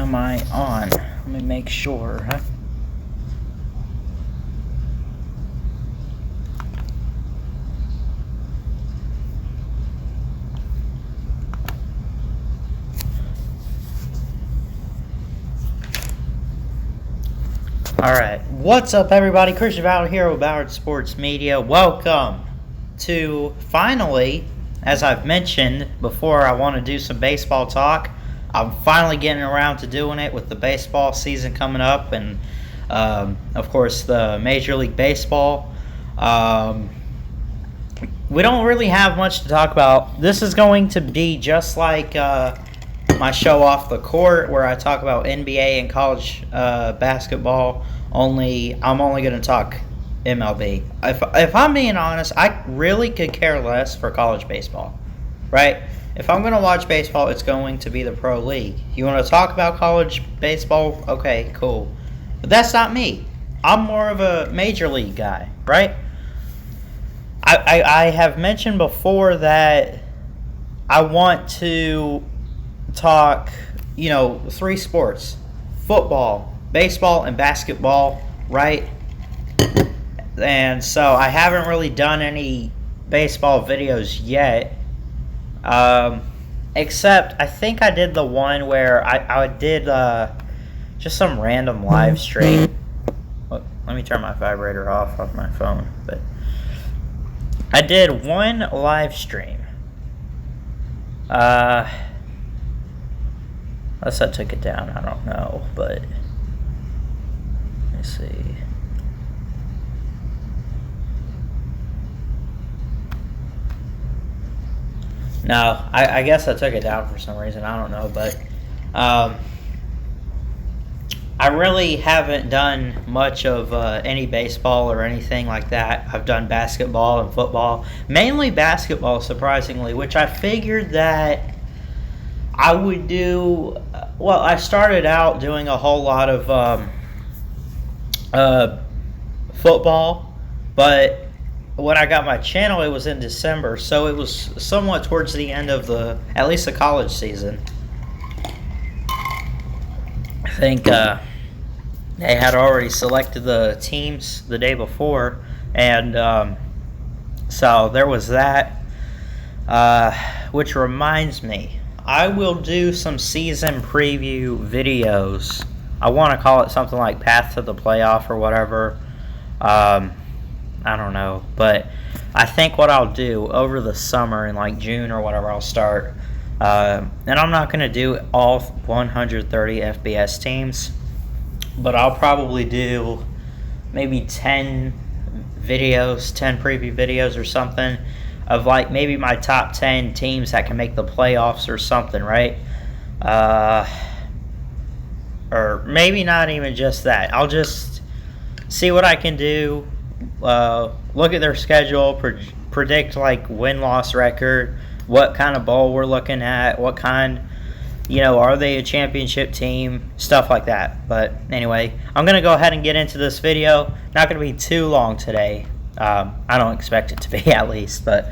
am I on? Let me make sure, huh? Alright, what's up everybody? Christian Ballard here with Ballard Sports Media. Welcome to, finally, as I've mentioned before, I want to do some baseball talk. I'm finally getting around to doing it with the baseball season coming up and, of course, the Major League Baseball. We don't really have much to talk about. This is going to be just like my show Off the Court, where I talk about NBA and college basketball. I'm only going to talk MLB. If I'm being honest, I really could care less for college baseball, right? If I'm going to watch baseball, it's going to be the pro league. You want to talk about college baseball? Okay, cool. But that's not me. I'm more of a major league guy, right? I have mentioned before that I want to talk, three sports: football, baseball, and basketball, right? And so I haven't really done any baseball videos yet, except I think I did the one where I did just some random live stream. Let me turn my vibrator off my phone. But I did one live stream. Unless I took it down, I don't know, but let me see. No, I guess I took it down for some reason, I don't know, but I really haven't done much of any baseball or anything like that. I've done basketball and football, mainly basketball, surprisingly, which I figured that I would do. Well, I started out doing a whole lot of football, but when I got my channel, it was in December, so it was somewhat towards the end of at least the college season. I think they had already selected the teams the day before, and so there was that, which reminds me, I will do some season preview videos. I want to call it something like Path to the Playoff or whatever. I don't know, but I think what I'll do over the summer in like June or whatever, I'll start, and I'm not going to do all 130 FBS teams, but I'll probably do maybe 10 preview videos or something of like maybe my top 10 teams that can make the playoffs or something, right? Or maybe not even just that. I'll just see what I can do, look at their schedule, predict like win-loss record, what kind of bowl we're looking at, what kind, are they a championship team, stuff like that. But anyway, I'm going to go ahead and get into this video. Not going to be too long today. I don't expect it to be, at least. But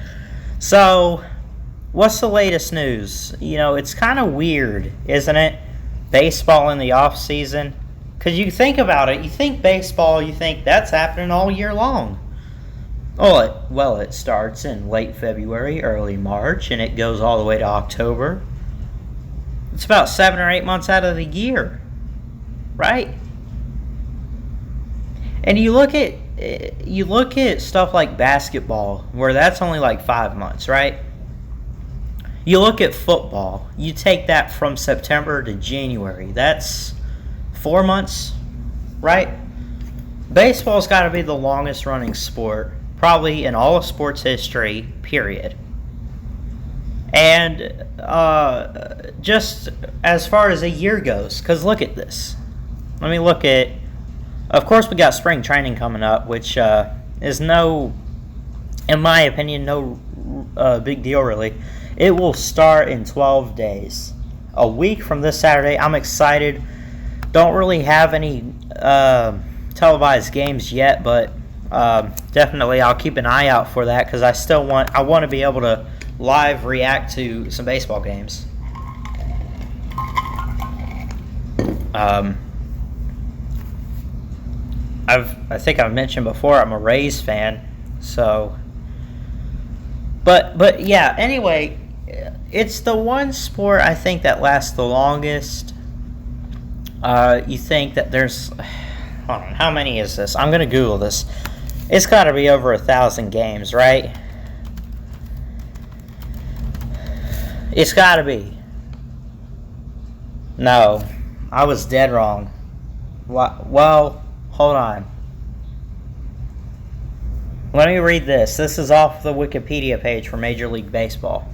so, what's the latest news? It's kind of weird, isn't it? Baseball in the off season. Because you think about it, you think baseball, you think that's happening all year long. Well, it starts in late February, early March, and it goes all the way to October. It's about 7 or 8 months out of the year, right? And you look at stuff like basketball, where that's only like 5 months, right? You look at football, you take that from September to January. That's 4 months, right? Baseball's got to be the longest running sport, probably in all of sports history, period. And just as far as a year goes, because look at this. Let me look at, of course, we got spring training coming up, which is in my opinion, no big deal, really. It will start in 12 days. A week from this Saturday. I'm excited. Don't really have any televised games yet, but definitely I'll keep an eye out for that because I want to be able to live react to some baseball games. Um, I think I've mentioned before I'm a Rays fan, so. But yeah. Anyway, it's the one sport I think that lasts the longest. You think that there's. Hold on, how many is this? I'm gonna Google this. It's got to be over 1,000 games, right? It's got to be. No, I was dead wrong. Well, hold on. Let me read this. This is off the Wikipedia page for Major League Baseball.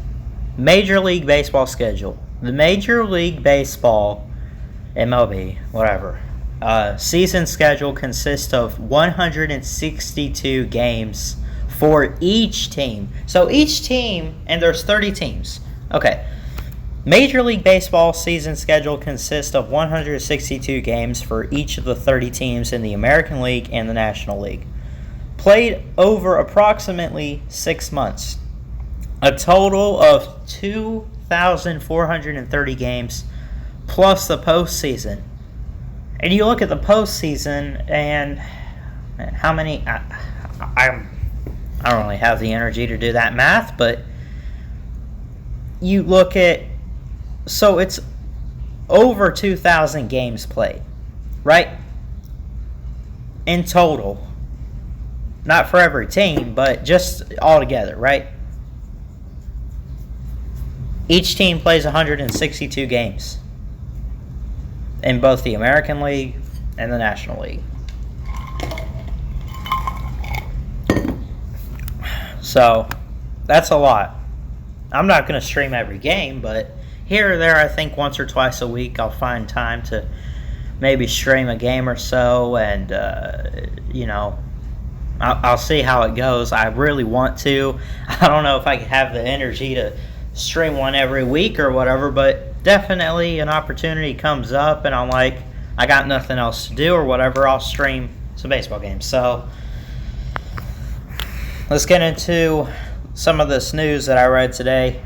Major League Baseball schedule. The Major League Baseball, MLB, whatever, season schedule consists of 162 games for each team. So each team, and there's 30 teams. Okay. Major League Baseball season schedule consists of 162 games for each of the 30 teams in the American League and the National League. Played over approximately 6 months. A total of 2,430 games plus the postseason. And you look at the postseason and how many... I don't really have the energy to do that math, but you look at... So it's over 2,000 games played, right? In total. Not for every team, but just all together, right? Each team plays 162 games in both the American League and the National League. So, that's a lot. I'm not going to stream every game, but here or there, I think once or twice a week, I'll find time to maybe stream a game or so, and, I'll see how it goes. I really want to. I don't know if I have the energy to stream one every week or whatever, but definitely an opportunity comes up, and I'm like, I got nothing else to do or whatever, I'll stream some baseball games. So, let's get into some of this news that I read today.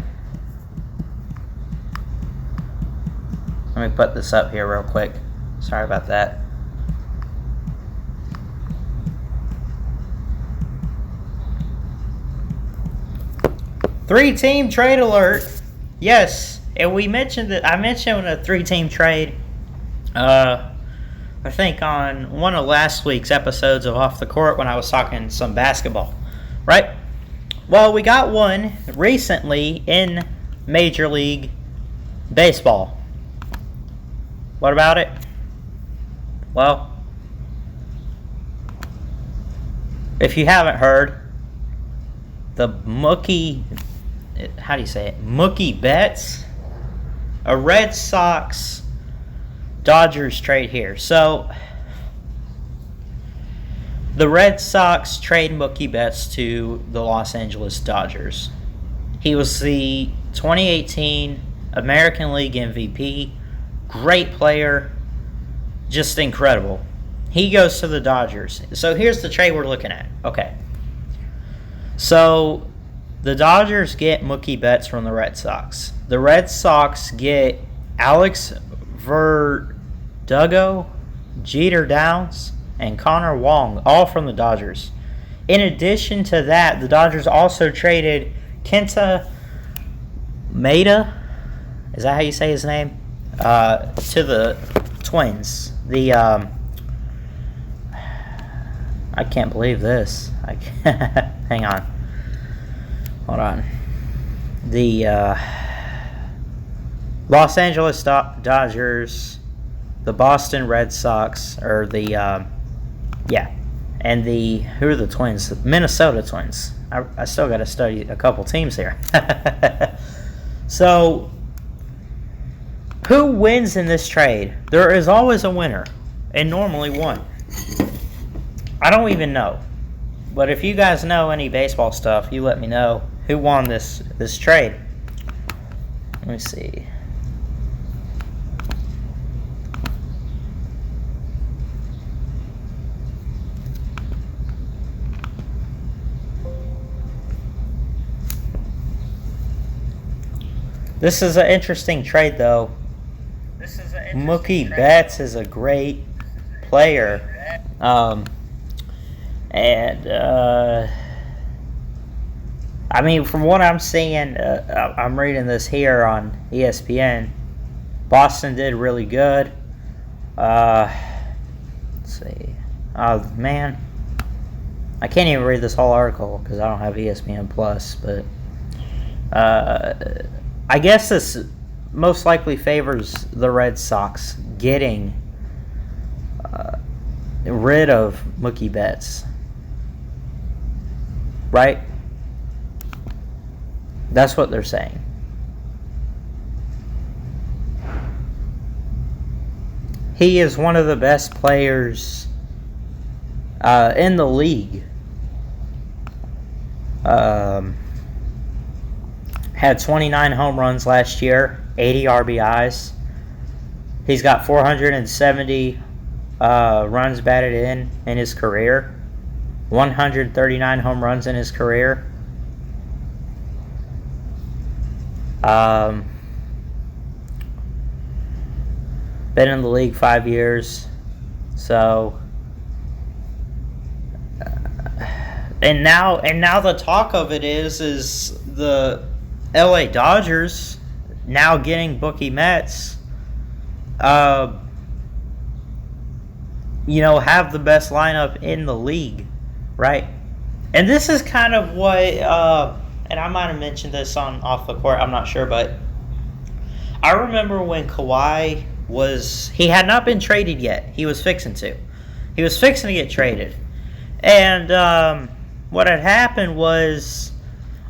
Let me put this up here real quick. Sorry about that. Three-team trade alert. Yes, and we mentioned that. I mentioned a three-team trade. I think on one of last week's episodes of Off the Court when I was talking some basketball, right? Well, we got one recently in Major League Baseball. What about it? Well, if you haven't heard, the Mookie Bets, a Red Sox Dodgers trade here. So, the Red Sox trade Mookie Bets to the Los Angeles Dodgers. He was the 2018 American League MVP. Great player. Just incredible. He goes to the Dodgers. So here's the trade we're looking at. Okay. So the Dodgers get Mookie Betts from the Red Sox. The Red Sox get Alex Verdugo, Jeter Downs, and Connor Wong, all from the Dodgers. In addition to that, the Dodgers also traded Kenta Maeda, is that how you say his name? To the Twins. I can't believe this. Hang on. Hold on. The Los Angeles Dodgers, the Boston Red Sox, or and who are the Twins? The Minnesota Twins. I still got to study a couple teams here. So, who wins in this trade? There is always a winner, and normally one. I don't even know. But if you guys know any baseball stuff, you let me know who won this trade. Let me see. This is an interesting trade, though. Mookie Betts is a great player. I mean, from what I'm seeing, I'm reading this here on ESPN. Boston did really good. Let's see. Oh, man. I can't even read this whole article because I don't have ESPN Plus, but I guess this most likely favors the Red Sox getting rid of Mookie Betts. Right? That's what they're saying. He is one of the best players in the league. Had 29 home runs last year, 80 RBIs. He's got 470 runs batted in his career, 139 home runs in his career. Been in the league 5 years, so and now the talk of it is the LA Dodgers now getting Mookie Betts, have the best lineup in the league, right? And this is kind of what, and I might have mentioned this on Off the Court, I'm not sure, but I remember when Kawhi he had not been traded yet. He was fixing to get traded. And what had happened was,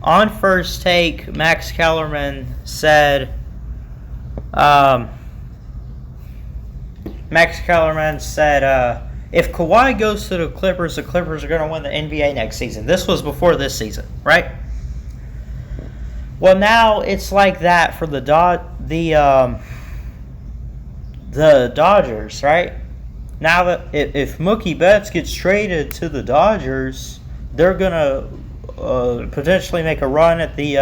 on First Take, Max Kellerman said, if Kawhi goes to the Clippers are going to win the NBA next season. This was before this season, right? Well, now it's like that for the Dodgers, right? Now that if Mookie Betts gets traded to the Dodgers, they're gonna potentially make a run at the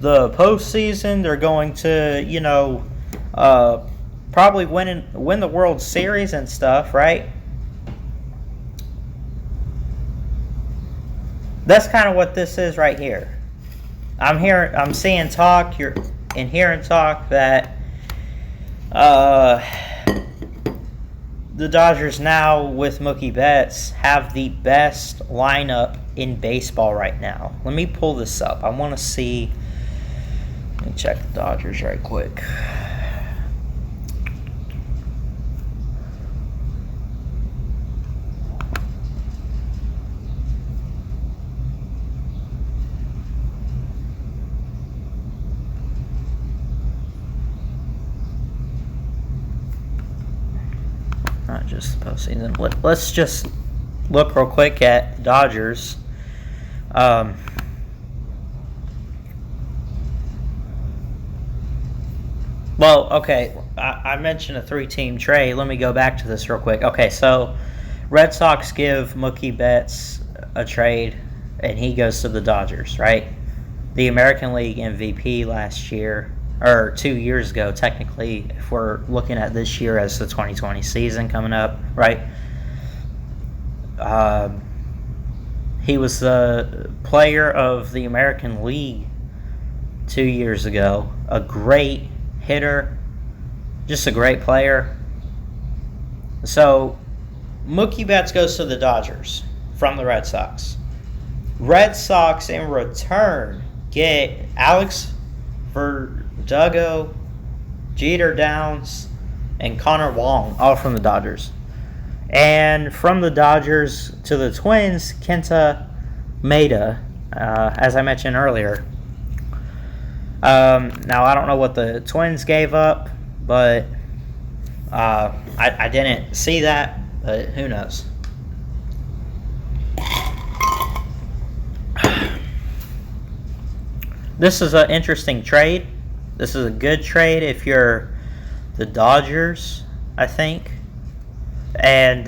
postseason. They're going to probably win the World Series and stuff, right? That's kind of what this is right here. I'm seeing talk. You're hearing talk that the Dodgers now with Mookie Betts have the best lineup in baseball right now. Let me pull this up. I want to see. Let me check the Dodgers right quick. Not just the postseason. Let's just look real quick at Dodgers. Well, okay, I mentioned a 3-team trade. Let me go back to this real quick. Okay, so Red Sox give Mookie Betts a trade, and he goes to the Dodgers, right? The American League MVP last year, or 2 years ago, technically, if we're looking at this year as the 2020 season coming up, right? He was the player of the American League 2 years ago. A great hitter, just a great player. So, Mookie Betts goes to the Dodgers from the Red Sox. Red Sox, in return, get Alex Verdugo, Jeter Downs, and Connor Wong, all from the Dodgers. And from the Dodgers to the Twins, Kenta Maeda, as I mentioned earlier. Now, I don't know what the Twins gave up, but I didn't see that, but who knows. This is an interesting trade. This is a good trade if you're the Dodgers, I think. And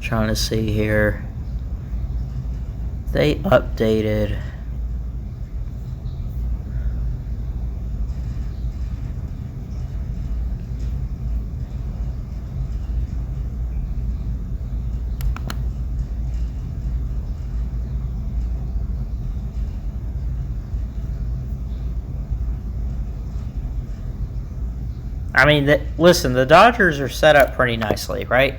Trying to see here. They updated. I mean, listen, the Dodgers are set up pretty nicely, right?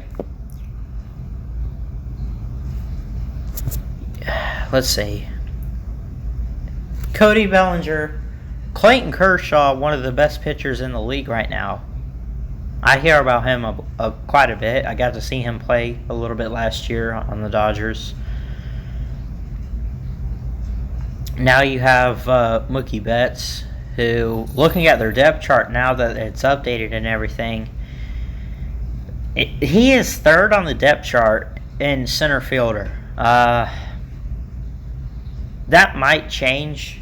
Let's see. Cody Bellinger, Clayton Kershaw, one of the best pitchers in the league right now. I hear about him quite a bit. I got to see him play a little bit last year on the Dodgers. Now you have Mookie Betts, who, looking at their depth chart now that it's updated and everything, he is third on the depth chart in center fielder. That might change,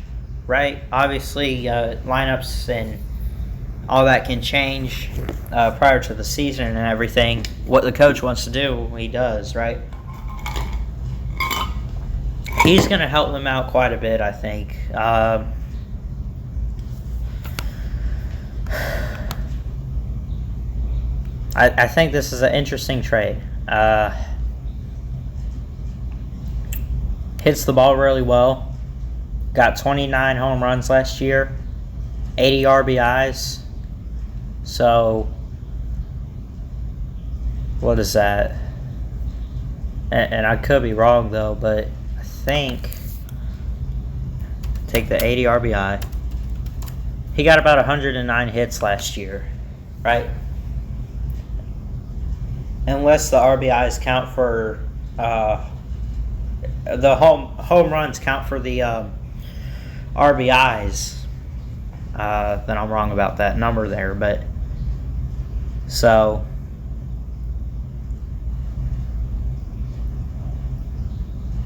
right? Obviously, lineups and all that can change prior to the season and everything. What the coach wants to do, he does, right? He's going to help them out quite a bit, I think. I think this is an interesting trade. Hits the ball really well. Got 29 home runs last year. 80 RBIs. So, what is that? And I could be wrong, though, but I think, take the 80 RBI. He got about 109 hits last year, right? Unless the RBIs count for the home runs count for the RBIs, then I'm wrong about that number there. But so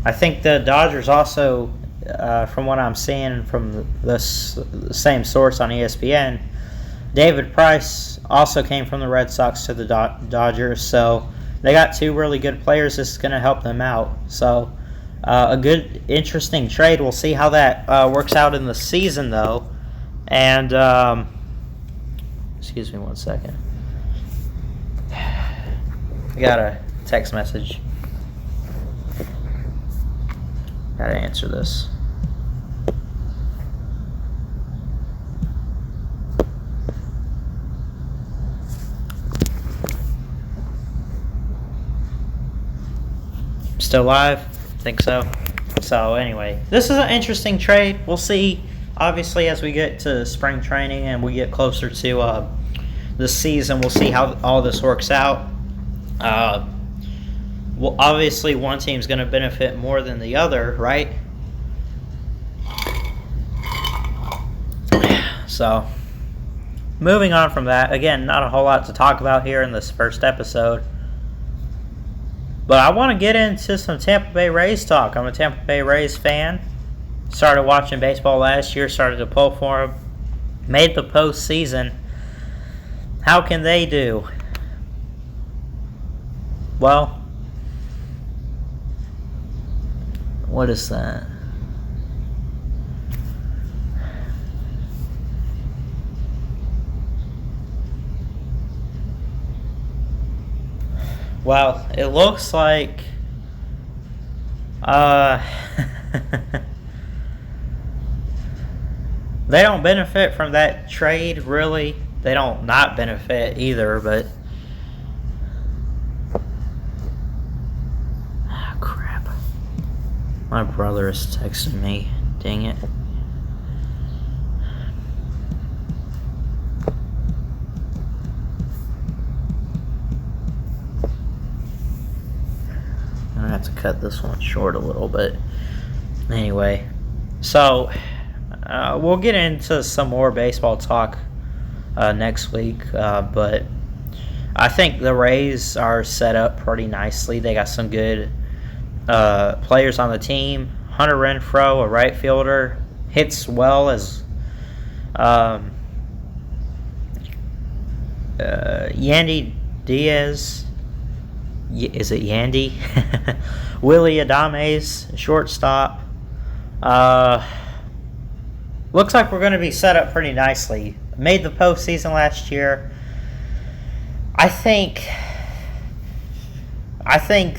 I think the Dodgers also, from what I'm seeing from the same source on ESPN, David Price also came from the Red Sox to the Dodgers, so they got two really good players. This is going to help them out. So a good, interesting trade. We'll see how that works out in the season, though. And excuse me one second. I got a text message. Got to answer this. Still live? Think so. So anyway, this is an interesting trade. We'll see, obviously, as we get to spring training and we get closer to the season, we'll see how all this works out. Well, obviously, one team's going to benefit more than the other, right? So, moving on from that, again, not a whole lot to talk about here in this first episode. But I want to get into some Tampa Bay Rays talk. I'm a Tampa Bay Rays fan. Started watching baseball last year, started to pull for them. Made the postseason. How can they do? Well, what is that? Well, it looks like they don't benefit from that trade, really. They don't not benefit either, but crap. My brother is texting me. Dang it. I'm gonna have to cut this one short a little bit. Anyway, so we'll get into some more baseball talk next week, but I think the Rays are set up pretty nicely. They got some good players on the team. Hunter Renfroe, a right fielder, hits well as Yandy Diaz. is it Yandy? Willie Adames, shortstop. Looks like we're going to be set up pretty nicely. Made the postseason last year. I think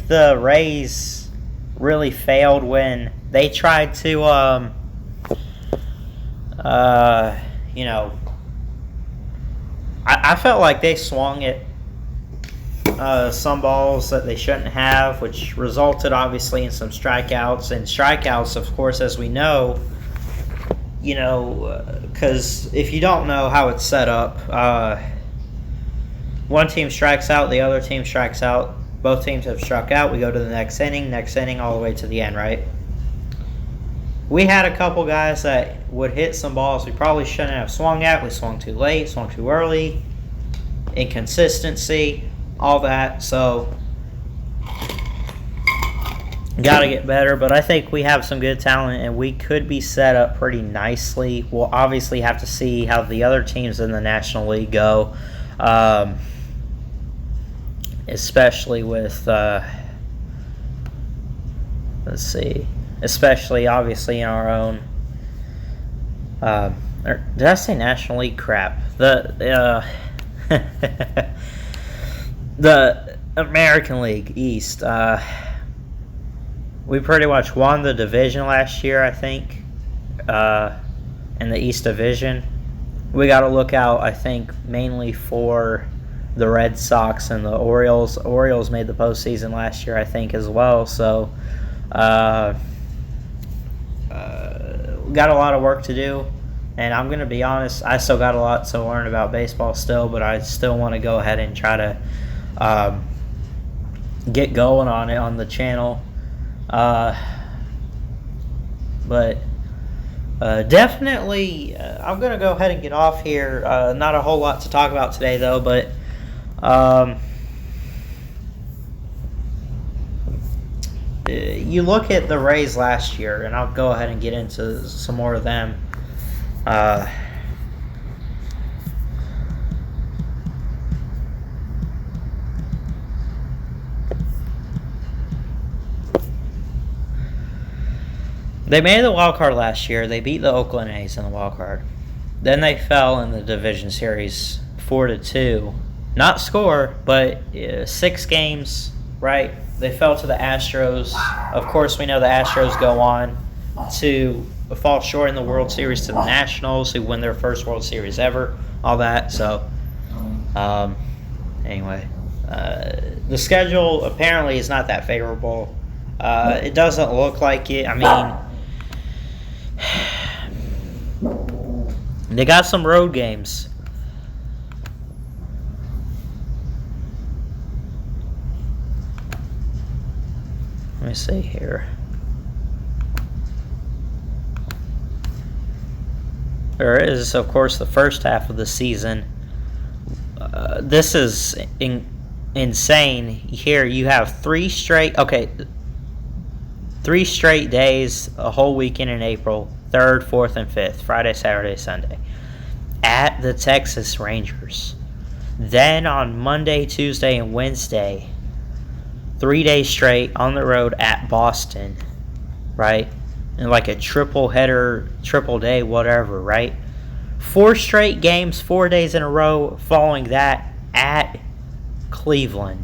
the Rays really failed when they tried to, I felt like they swung at some balls that they shouldn't have, which resulted obviously in some strikeouts. And strikeouts, of course, as we know, because if you don't know how it's set up, one team strikes out, the other team strikes out. Both teams have struck out. We go to the next inning, all the way to the end, right? We had a couple guys that would hit some balls we probably shouldn't have swung at. We swung too late, swung too early, inconsistency, all that. So, got to get better, but I think we have some good talent, and we could be set up pretty nicely. We'll obviously have to see how the other teams in the National League go, especially with, especially obviously in our own, did I say National League? Crap. The American League East. We pretty much won the division last year, I think, in the East Division. We got to look out, I think, mainly for the Red Sox and the Orioles. Orioles made the postseason last year, I think, as well. So, got a lot of work to do. And I'm going to be honest, I still got a lot to learn about baseball still, but I still want to go ahead and try to get going on it on the channel. But definitely, I'm going to go ahead and get off here. Not a whole lot to talk about today, though, but you look at the Rays last year, and I'll go ahead and get into some more of them. They made the wild card last year. They beat the Oakland A's in the wild card. Then they fell in the division series 4-2. Not score, but 6 games, right? They fell to the Astros. Of course, we know the Astros go on to fall short in the World Series to the Nationals, who win their first World Series ever. All that. So, anyway, the schedule apparently is not that favorable. It doesn't look like it. I mean, they got some road games. Let me see here. There is, of course, the first half of the season. This is insane. Here you have 3 straight days, a whole weekend in April, 3rd, 4th, and 5th, Friday, Saturday, Sunday, at the Texas Rangers. Then on Monday, Tuesday, and Wednesday, 3 days straight on the road at Boston, right? And like a triple header, triple day, whatever, right? 4 straight games, 4 days in a row following that at Cleveland.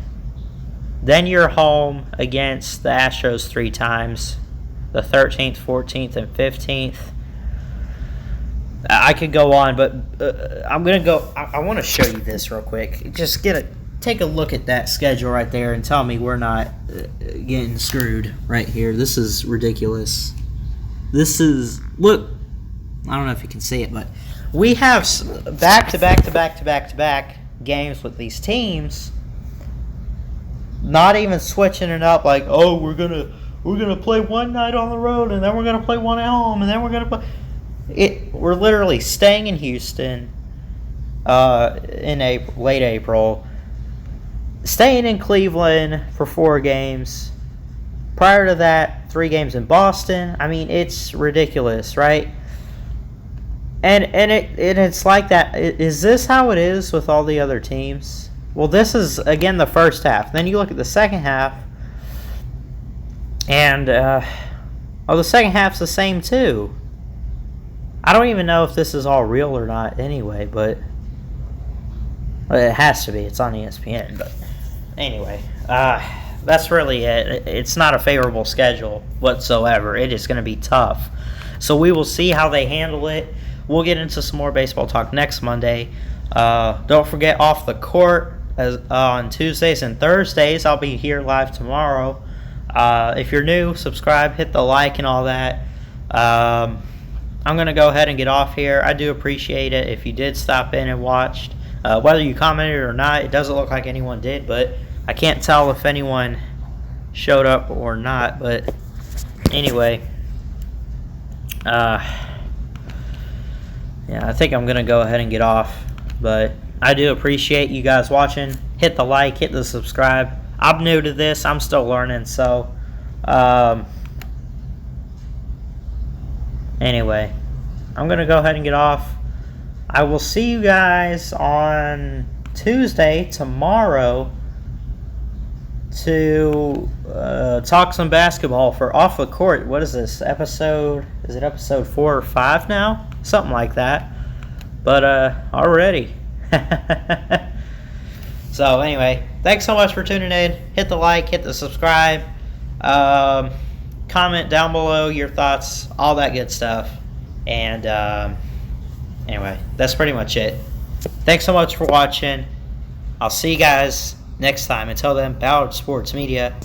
Then you're home against the Astros 3 times, the 13th, 14th, and 15th. I could go on, but I'm going to go. I want to show you this real quick. Just take a look at that schedule right there and tell me we're not getting screwed right here. This is ridiculous. This is, look, I don't know if you can see it, but we have back-to-back games with these teams. Not even switching it up like, oh, we're gonna play one night on the road and then we're gonna play one at home and then we're gonna play. We're literally staying in Houston in late April, staying in Cleveland for 4 games. Prior to that, 3 games in Boston. I mean, it's ridiculous, right? And it's like that. Is this how it is with all the other teams? Well, this is, again, the first half. Then you look at the second half, and, the second half's the same, too. I don't even know if this is all real or not anyway, but it has to be. It's on ESPN, but anyway, that's really it. It's not a favorable schedule whatsoever. It is going to be tough. So we will see how they handle it. We'll get into some more baseball talk next Monday. Don't forget Off the Court on Tuesdays and Thursdays. I'll be here live tomorrow. If you're new, subscribe, hit the like and all that. I'm going to go ahead and get off here. I do appreciate it if you did stop in and watched. Whether you commented or not, it doesn't look like anyone did, but I can't tell if anyone showed up or not. But anyway, yeah, I think I'm going to go ahead and get off. But I do appreciate you guys watching. Hit the like, hit the subscribe. I'm new to this. I'm still learning. So, anyway, I'm going to go ahead and get off. I will see you guys on Tuesday, tomorrow, to talk some basketball for Off the Court. What is this, episode? Is it episode 4 or 5 now? Something like that. But already. So anyway, thanks so much for tuning in. Hit the like, hit the subscribe. Comment down below your thoughts, all that good stuff. And anyway, that's pretty much it. Thanks so much for watching. I'll see you guys next time. Until then, Ballard Sports Media